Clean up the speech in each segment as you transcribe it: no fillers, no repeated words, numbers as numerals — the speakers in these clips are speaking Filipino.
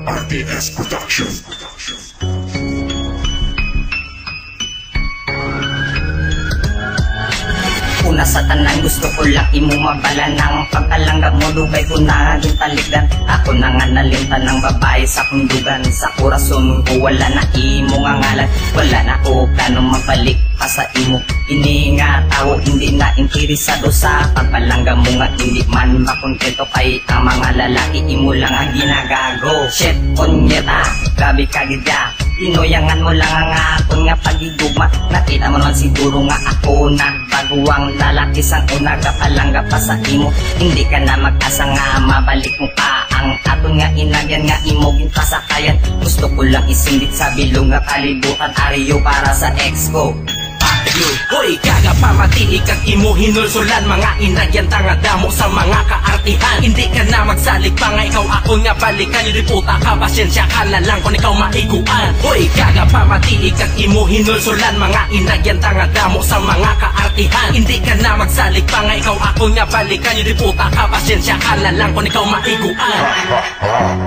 RTS Production. Una sa tanan gusto ko lang imumabala ng pagkalanggap mo dugay ko na gintaligan. Ako na nga nalimtan ng babae sa kundugan. Sa kurason ko wala na imo nga ngalan. Wala na ko plano mabalik pa sa imo. Ini nga tao hindi na interesado sa pagkalanggap mo nga hindi man makontento kay ang mga lalaki imo lang ang ginagago. Shit onyeta, grabe ka gidya. Pinoyangan mo lang ang akon nga pagigugma. Nakita mo naman siguro nga ako na baguang lalaki sang una kapalanggap pa sa imo. Hindi ka na mag-asa nga mabalik mo pa ang aton nga inagyan nga imo ginpasakayan. Gusto ko lang isingit sa bilong nga kalibutan ariyo para sa ex ko. Hoy gaga pamati ikag imo hinulsulan mga inagyan tanga damo sa mga kaartihan. Hindi ka na magsalik pa nga ikaw ako nga balikan. Yung puta ka pasensya ka na lang kung ikaw maiguan. Hoy gaga pamati ikag imo hinulsulan mga inagyan tanga damo sa mga kaartihan. Hindi ka na magsalik pa nga ikaw ako nga balikan. Yung puta ka pasensya ka na lang kung ikaw maiguan.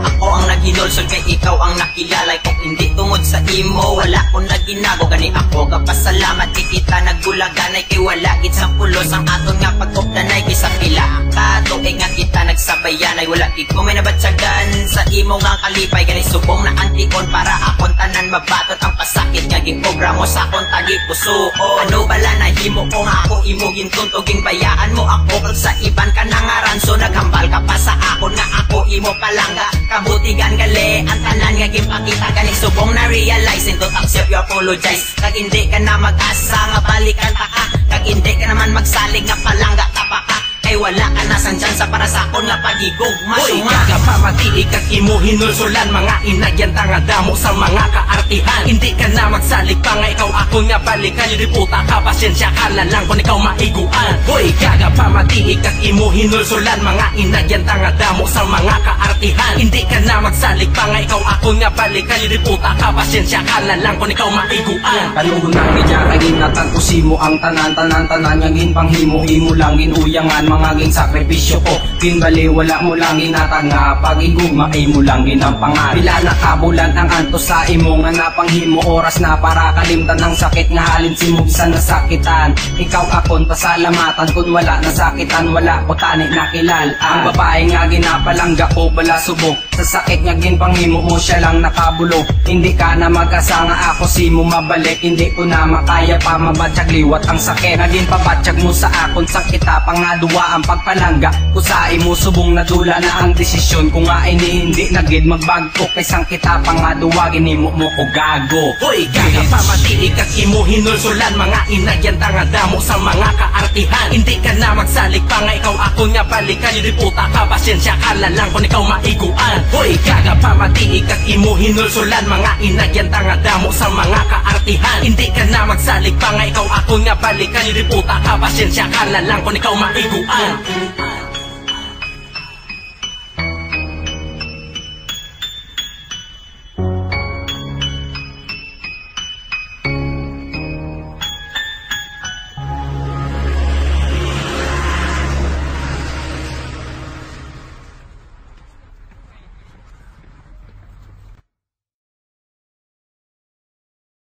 Ako ang naginulsol kay ikaw ang nakilala. Kung hindi tungod sa imo wala ko naginago. Gani ako kapasalamat kita nagbulaganay kay wala gid sa pulos ang aton nga pagkupdanay kay sa pila ka tuig nga kita nagsabayanay. Wala gid ko may nabatsagan sa imo nga kalipay. Gani subong na antikon para akon tanan mabatot ang pasakit nga ginprogramo sa akon tagi puso. Ano bala na himo ko nga ako imo gintuntuging bayaan mo ako kung sa iban ka nangaran. So naghambal ka pa sa akon nga ako imo palangga kabutigan gali ang tanan nga gipakita. Gani subong na realize and don't accept you apologize. Kag hindi ka na mag-asa nga balikan pa ka. Kag hindi ka naman magsalig nga palangga tapa ka. Kay wala ka na sandyan sa para sa akon nga pagigog. Hoy gaga pamati ikag imo hinulsulan mga inagyan tanga damo sa mga kaartihan. Hindi ka na magsalig pa nga ikaw ako nga balikan. Yung puta ka pasensya ka na lang kung ikaw maiguan. Hoy gaga pamati ikag imo hinulsulan mga inagyan tanga damo sa mga kaartihan. Hindi ka na magsalig pa nga ikaw ako nga balikan. Yung puta ka pasensya ka na lang kung ikaw maiguan. Kalugon na kaya kagin natagpusin mo ang tanan nga ginpanghimo-himo lang ginuyangan mga ging sakripisyo ko. Kinbali wala mo lang ginatag nga pag-igugma ay mo lang ginampanga. Pila na kabulan ang antos sa imo nga napanghimo. Oras na para kalimtan ng sakit nga halin simug sa nasakitan. Ikaw akon pasalamatan kung wala nasakitan. Wala ko tani nakilal ang babae nga ginapalangga ko bala subok. Sa sakit nga ginpanghimo mo siya lang nakabulo. Hindi ka na mag-asa nga ako si mo mabalik. Hindi ko na makaya pa mabatsyag liwat ang sakit. Naging pabatsyag mo sa akon sakita pa nga duwa ang pagpalangga. Kusai mo subong nadula na ang desisyon. Kung nga ini hindi nagid magbagko kay kita pa nga duwa ginimo mo ko gago. Hoy gaga pamati ikag imo hinulsulan mga inagyan tanga damo sa mga kaartihan. Hindi ka na magsalig pa nga ikaw ako nga balikan. Yung puta ka pasensya ka na lang kung ikaw maiguan. Hoy gaga pamati ikag imo hinulsulan mga inagyan tanga damo sa mga kaartihan. Hindi ka na magsalig pa nga ikaw ako nga balikan. Yung puta ka pasensya ka na lang kung ikaw maiguan.